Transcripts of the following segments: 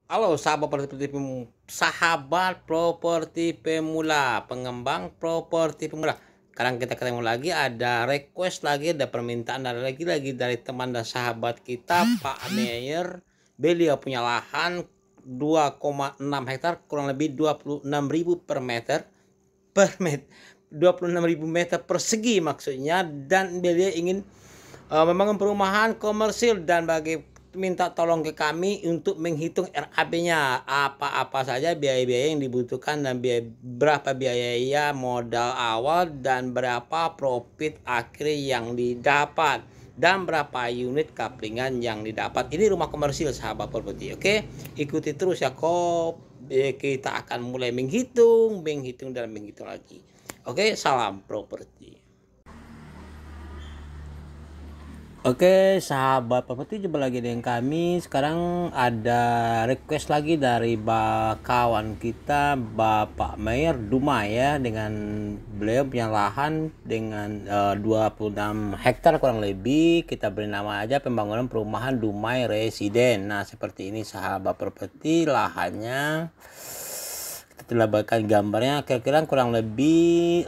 Halo sahabat properti pemula, pengembang properti pemula. Sekarang kita ketemu lagi, ada request lagi, ada permintaan lagi dari teman dan sahabat kita, Pak Mayer. Beliau punya lahan 2,6 hektar, kurang lebih 26.000 per meter, 26.000 meter persegi maksudnya, dan beliau ingin membangun perumahan komersil dan minta tolong ke kami untuk menghitung RAB-nya, apa-apa saja biaya-biaya yang dibutuhkan dan berapa biaya modal awal dan berapa profit akhir yang didapat dan berapa unit kaplingan yang didapat. Ini rumah komersil sahabat properti. Oke, ikuti terus ya kok. Kita akan mulai menghitung dan menghitung lagi. Oke, salam properti. Oke, sahabat properti, jumpa lagi dengan kami. Sekarang ada request lagi dari kawan kita, Bapak Mayer Dumai ya, dengan beliau punya lahan dengan 26 hektar kurang lebih. Kita beri nama aja pembangunan perumahan Dumai Residen. Nah, seperti ini sahabat properti lahannya. Kita telah berikan gambarnya, kira-kira kurang lebih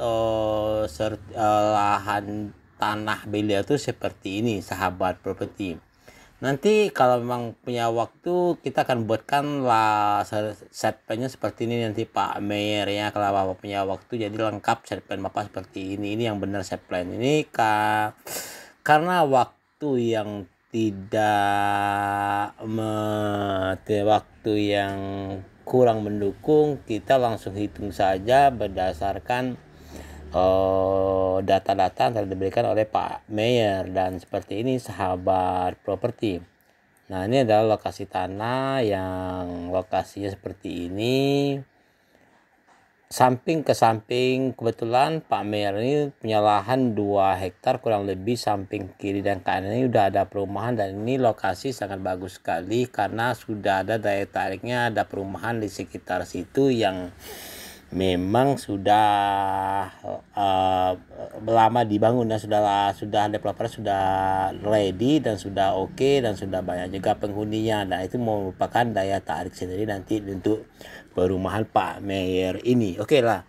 lahan tanah beliau tuh seperti ini sahabat properti. Nanti kalau memang punya waktu, kita akan buatkan lah set plan-nya seperti ini nanti Pak Mayor ya, kalau Bapak punya waktu. Jadi lengkap set plan Bapak seperti ini yang benar set plan ini, karena waktu yang waktu yang kurang mendukung, kita langsung hitung saja berdasarkan data-data yang telah diberikan oleh Pak Mayor. Dan seperti ini sahabat properti. Nah, ini adalah lokasi tanah yang lokasinya seperti ini, samping ke samping. Kebetulan Pak Mayor ini punya lahan 2 hektar kurang lebih, samping kiri dan kanan ini udah ada perumahan, dan ini lokasi sangat bagus sekali karena sudah ada daya tariknya, ada perumahan di sekitar situ yang memang sudah lama dibangun dan sudah developer sudah ready dan sudah oke, dan sudah banyak juga penghuninya. Nah, itu merupakan daya tarik sendiri nanti untuk perumahan Pak Mayor ini. Oke lah.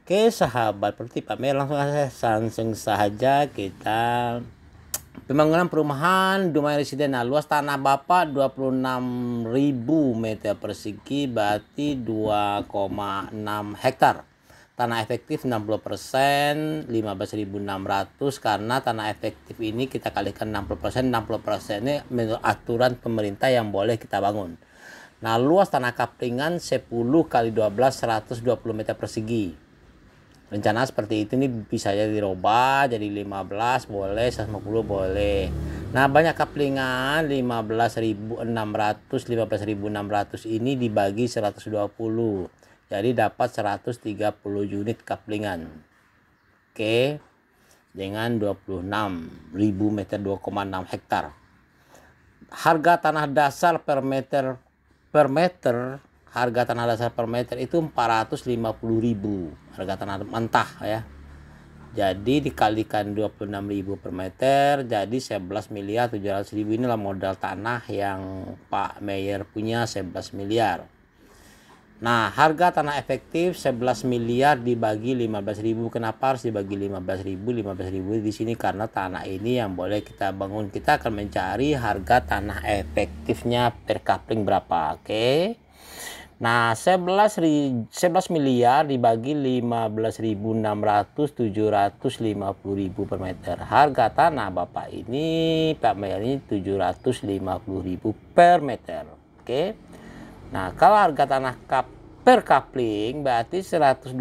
Oke sahabat properti, Pak Mayor langsung saja kita pembangunan perumahan Dumai Residen. Nah, luas tanah Bapak 26.000 meter persegi, berarti 2,6 hektar. Tanah efektif 60%, 15.600, karena tanah efektif ini kita kalikan 60%, 60% ini menurut aturan pemerintah yang boleh kita bangun. Nah, luas tanah kaplingan 10 kali 12, 120 meter persegi. Rencana seperti itu nih bisa jadi dirubah jadi 15 boleh, 150 boleh. Nah, banyak kaplingan 15.600, 15.600 ini dibagi 120, jadi dapat 130 unit kaplingan. Oke, dengan 26.000 meter, 2,6 hektar. Harga tanah dasar per meter harga tanah dasar per meter itu 450.000 harga tanah mentah ya. Jadi dikalikan 26.000 per meter, jadi 11.700.000. Inilah modal tanah yang Pak Mayor punya, 11 miliar. Nah, harga tanah efektif 11 miliar dibagi 15.000. Kenapa harus dibagi 15.000? 15.000 di sini karena tanah ini yang boleh kita bangun. Kita akan mencari harga tanah efektifnya per kapling berapa. Oke. Nah, 11 miliar dibagi 15.600, 750.000 per meter. Harga tanah Bapak ini, Pak Mayor ini 750.000 per meter. Oke. Nah, kalau harga tanah per kapling berarti 120.000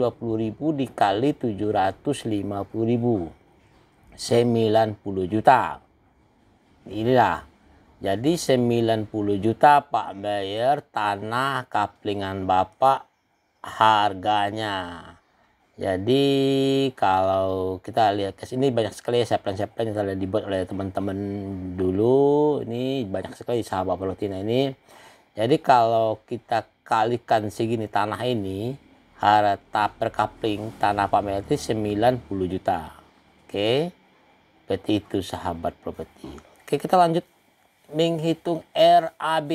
dikali 750.000, 90 juta. Inilah. Jadi 90 juta Pak Mayor tanah kaplingan Bapak harganya. Jadi kalau kita lihat ke sini banyak sekali plan yang telah dibuat oleh teman-teman dulu. Ini banyak sekali sahabat Palotina ini. Jadi kalau kita kalikan segini tanah ini, harga per kapling tanah Pak Mayor itu 90 juta. Oke. Seperti itu sahabat properti. Oke, kita lanjut. menghitung RAB.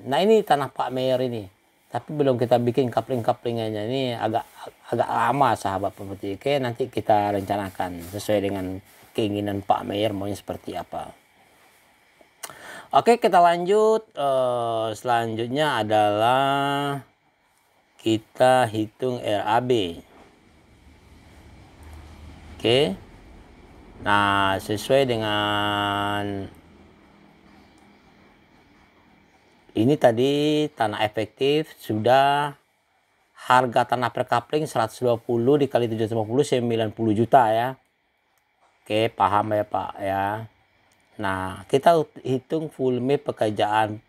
Nah ini tanah Pak Mayor ini, tapi belum kita bikin kapling-kaplingannya, ini agak lama sahabat properti. Oke, nanti kita rencanakan sesuai dengan keinginan Pak Mayor maunya seperti apa. Oke, kita lanjut. Selanjutnya adalah kita hitung RAB. Oke. Nah, sesuai dengan ini tadi tanah efektif sudah harga tanah per kapling 120 dikali 750 90 juta ya. Oke, paham ya Pak ya. Nah, kita hitung volume pekerjaan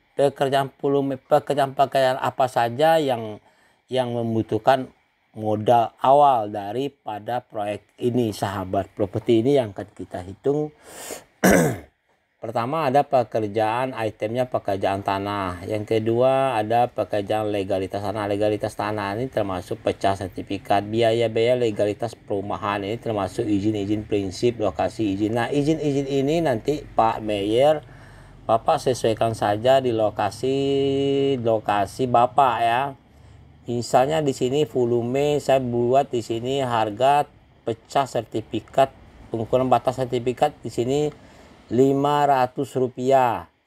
apa saja yang membutuhkan modal awal daripada proyek ini sahabat properti ini yang akan kita hitung. Pertama ada pekerjaan itemnya pekerjaan tanah. Yang kedua ada pekerjaan legalitas tanah. Legalitas tanah ini termasuk pecah sertifikat, biaya-biaya legalitas perumahan, ini termasuk izin-izin prinsip, lokasi izin. Nah izin-izin ini nanti Pak Mayor Bapak sesuaikan saja di lokasi Bapak ya. Misalnya di sini volume saya buat di sini harga pecah sertifikat, pengukuran batas sertifikat di sini Rp500,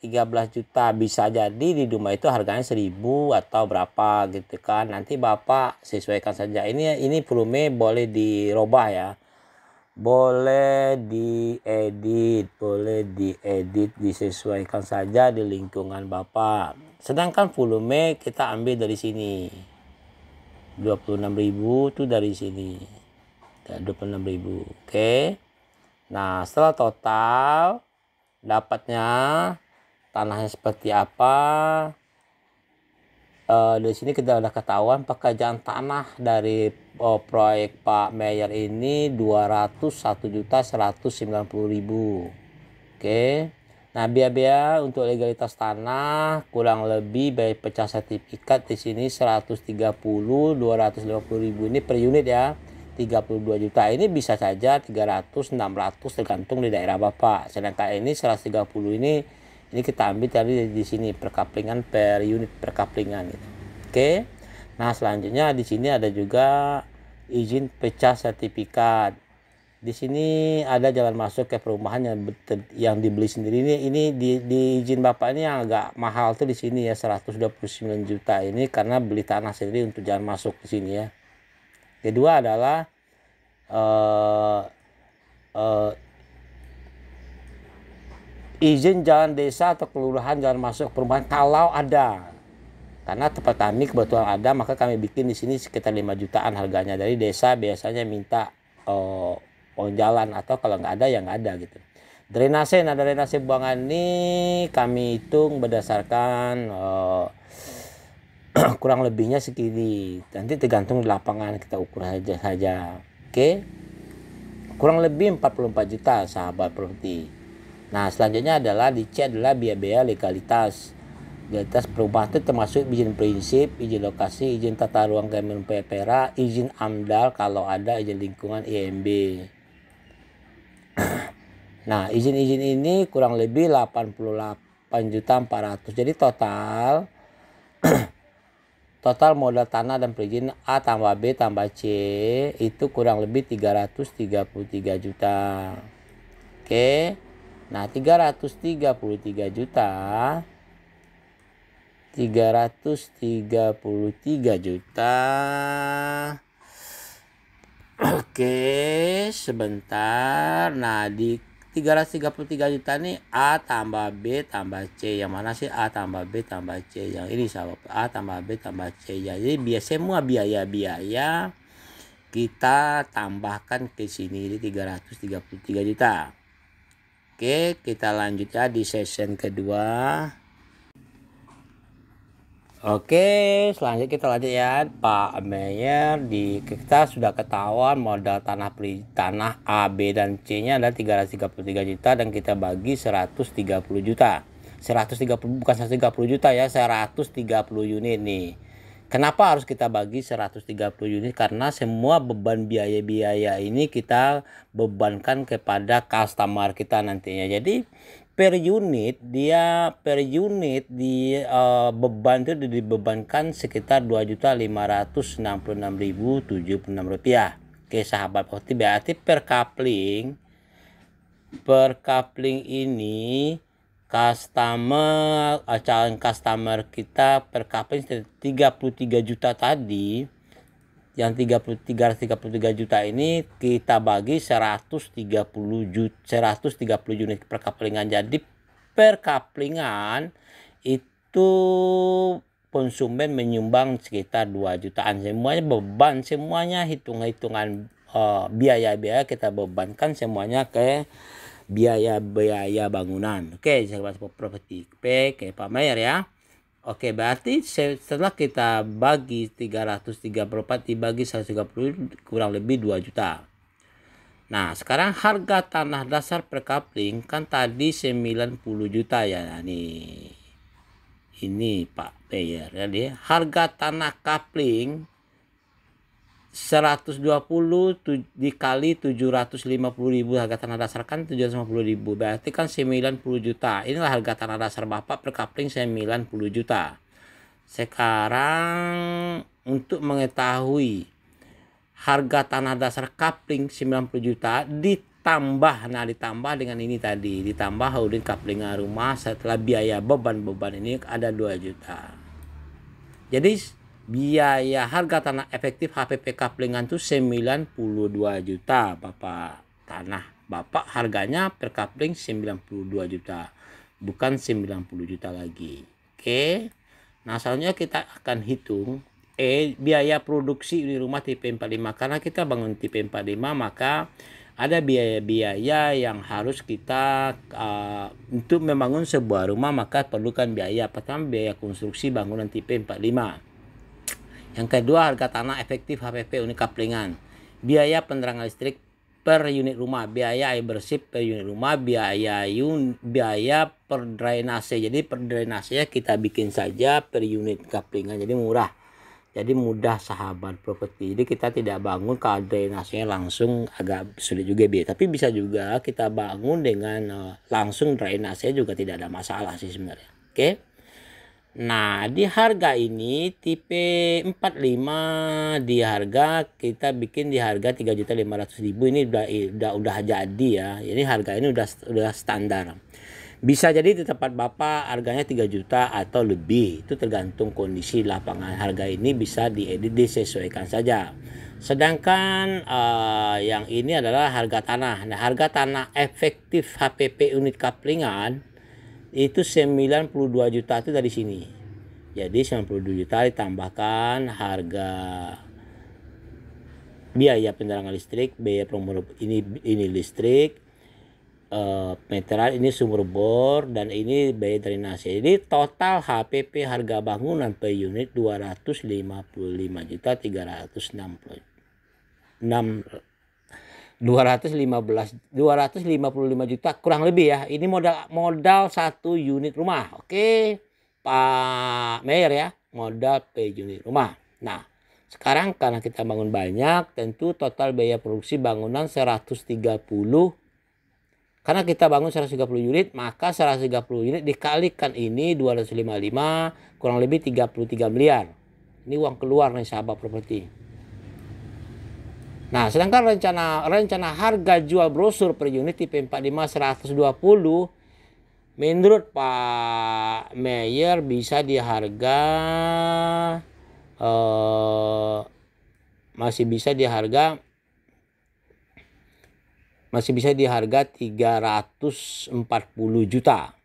13 juta. Bisa jadi di rumah itu harganya 1000 atau berapa gitu kan. Nanti Bapak sesuaikan saja. Ini volume boleh dirubah ya. Boleh diedit, disesuaikan saja di lingkungan Bapak. Sedangkan volume kita ambil dari sini. 26.000 itu dari sini. 26.000. Oke. Nah, setelah total dapatnya tanahnya seperti apa, di sini kita udah ketahuan pekerjaan tanah dari proyek Pak Mayor ini 201.190.000. Oke. Nah, biaya untuk legalitas tanah kurang lebih baik pecah sertifikat di sini 130, 250.000 ini per unit ya. 32 juta. Ini bisa saja 300, 600 tergantung di daerah Bapak. Sedangkan ini 130 ini kita ambil tadi di sini perkaplingan per unit perkaplingan gitu. Oke. Nah, selanjutnya di sini ada juga izin pecah sertifikat. Di sini ada jalan masuk ke perumahan yang dibeli sendiri. Ini di izin Bapak ini yang agak mahal tuh di sini ya, 129 juta ini karena beli tanah sendiri untuk jalan masuk di sini ya. Kedua adalah izin jalan desa atau kelurahan jalan masuk perumahan kalau ada. Karena tempat kami kebetulan ada, maka kami bikin di sini sekitar 5 jutaan harganya. Dari desa biasanya minta jalan, atau kalau nggak ada ya nggak ada gitu. Drainase, nah drainase buangan ini kami hitung berdasarkan kurang lebihnya segini, nanti tergantung di lapangan kita ukur saja. Oke, kurang lebih 44 juta sahabat properti. Nah, selanjutnya adalah dicek adalah biaya legalitas perubahan itu termasuk izin prinsip, izin lokasi, izin tata ruang Kemen PPRA, izin AMDAL kalau ada, izin lingkungan IMB. Nah, izin-izin ini kurang lebih 88.400.000. Jadi total modal tanah dan perizinan A tambah B tambah C itu kurang lebih 333 juta. Oke. Nah, 333 juta. Oke, sebentar. Nah, di 333 juta nih A tambah B tambah C. Yang mana sih A tambah B tambah C? Yang ini sahabat, A tambah B tambah C. Jadi semua biaya-biaya kita tambahkan ke sini di 333 juta. Oke, kita lanjut ya di session kedua. Oke, selanjutnya kita lanjut ya Pak Mayor. Kita sudah ketahuan modal tanah A, B dan C nya adalah 333 juta dan kita bagi 130 juta. 130 bukan 130 juta ya, 130 unit nih. Kenapa harus kita bagi 130 unit? Karena semua beban biaya-biaya ini kita bebankan kepada customer kita nantinya. Jadi per unit di beban itu dibebankan sekitar 2.566.076 rupiah. Oke sahabat properti, berarti per coupling ini calon customer kita per coupling 33 juta tadi, yang 333 juta ini kita bagi 130 unit per couplingan. Jadi per couplingan itu konsumen menyumbang sekitar 2 jutaan. Semuanya beban, semuanya hitungan biaya-biaya kita bebankan semuanya ke biaya bangunan. Oke, sahabat properti. Oke, Pak Mayer ya. Oke, berarti setelah kita bagi 334 dibagi 130 kurang lebih 2 juta. Nah, sekarang harga tanah dasar per coupling kan tadi 90 juta ya. Nah, ini Pak Mayer. Jadi harga tanah coupling 120 dikali 750.000, harga tanah dasar kan 750.000, berarti kan 90 juta. Inilah harga tanah dasar Bapak per coupling 90 juta. Sekarang untuk mengetahui harga tanah dasar coupling 90 juta ditambah dengan ini tadi, ditambah unit coupling rumah setelah biaya beban ini ada 2 juta. Jadi biaya harga tanah efektif HPP couplingan itu 92 juta Bapak. Tanah Bapak harganya per coupling 92 juta, bukan 90 juta lagi. Oke. Nah, selanjutnya kita akan hitung biaya produksi di rumah tipe 45. Karena kita bangun tipe 45, maka ada biaya-biaya yang harus kita untuk membangun sebuah rumah, maka perlukan biaya. Pertama, biaya konstruksi bangunan tipe 45. Yang kedua, harga tanah efektif HPP unit couplingan, biaya penerangan listrik per unit rumah, biaya air bersih per unit rumah, biaya per drainase. Jadi per drainasenya kita bikin saja per unit couplingan, jadi murah. Jadi mudah sahabat properti. Jadi kita tidak bangun kalau drainasenya langsung, agak sulit juga biaya. Tapi bisa juga kita bangun dengan langsung drainasenya juga tidak ada masalah sih sebenarnya. Oke. Nah, di harga ini tipe 45 di harga kita bikin di harga 3.500.000. Ini udah jadi ya. Jadi harga ini udah standar. Bisa jadi di tempat Bapak harganya 3 juta atau lebih. Itu tergantung kondisi lapangan. Harga ini bisa diedit, disesuaikan saja. Sedangkan yang ini adalah harga tanah. Nah, harga tanah efektif HPP unit couplingan itu 92 juta itu dari sini. Jadi 92 juta ditambahkan harga biaya penerangan listrik, biaya promo ini listrik, meteran ini sumur bor, dan ini biaya drainase. Jadi total HPP harga bangunan per unit 255 juta kurang lebih ya. Ini modal satu unit rumah. Oke Pak Mayer ya, modal per unit rumah. Nah, sekarang karena kita bangun banyak, tentu total biaya produksi bangunan 130. Karena kita bangun 130 unit, maka 130 unit dikalikan ini 255 kurang lebih 33 miliar. Ini uang keluar nih sahabat properti. Nah, sedangkan rencana harga jual brosur per unit tipe 45 120 menurut Pak Mayer bisa di harga masih bisa di harga 340 juta.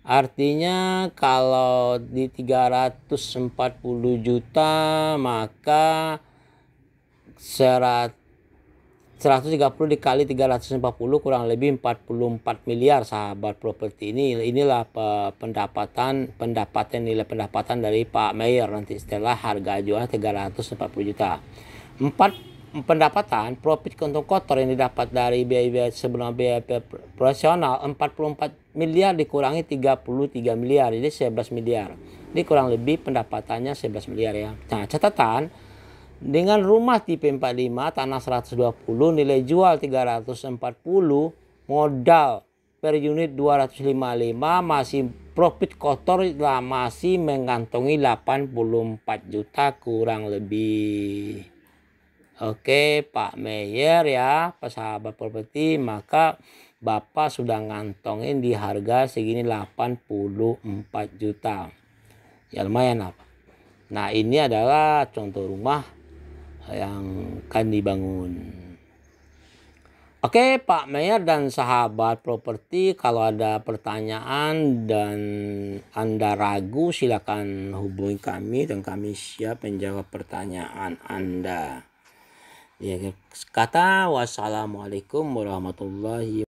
Artinya kalau di 340 juta maka 130 dikali 340 kurang lebih 44 miliar sahabat properti. Inilah nilai pendapatan dari Pak Mayer nanti setelah harga jual 340 juta. Pendapatan profit keuntungan kotor yang didapat dari biaya sebelum biaya operasional 44 miliar dikurangi 33 miliar, jadi 11 miliar. Ini kurang lebih pendapatannya 11 miliar ya. Nah, catatan Dengan rumah tipe 45, tanah 120, nilai jual 340, modal per unit 255, masih profit kotor lah, masih mengantongi 84 juta kurang lebih. Oke Pak Meyer ya, sahabat properti, maka Bapak sudah ngantongin di harga segini 84 juta. Ya lumayan apa. Nah ini adalah contoh rumah yang akan dibangun. Oke Pak Meyer dan sahabat properti, kalau ada pertanyaan dan Anda ragu, silakan hubungi kami dan kami siap menjawab pertanyaan Anda. Ya, kata wassalamualaikum warahmatullahi wabarakatuh.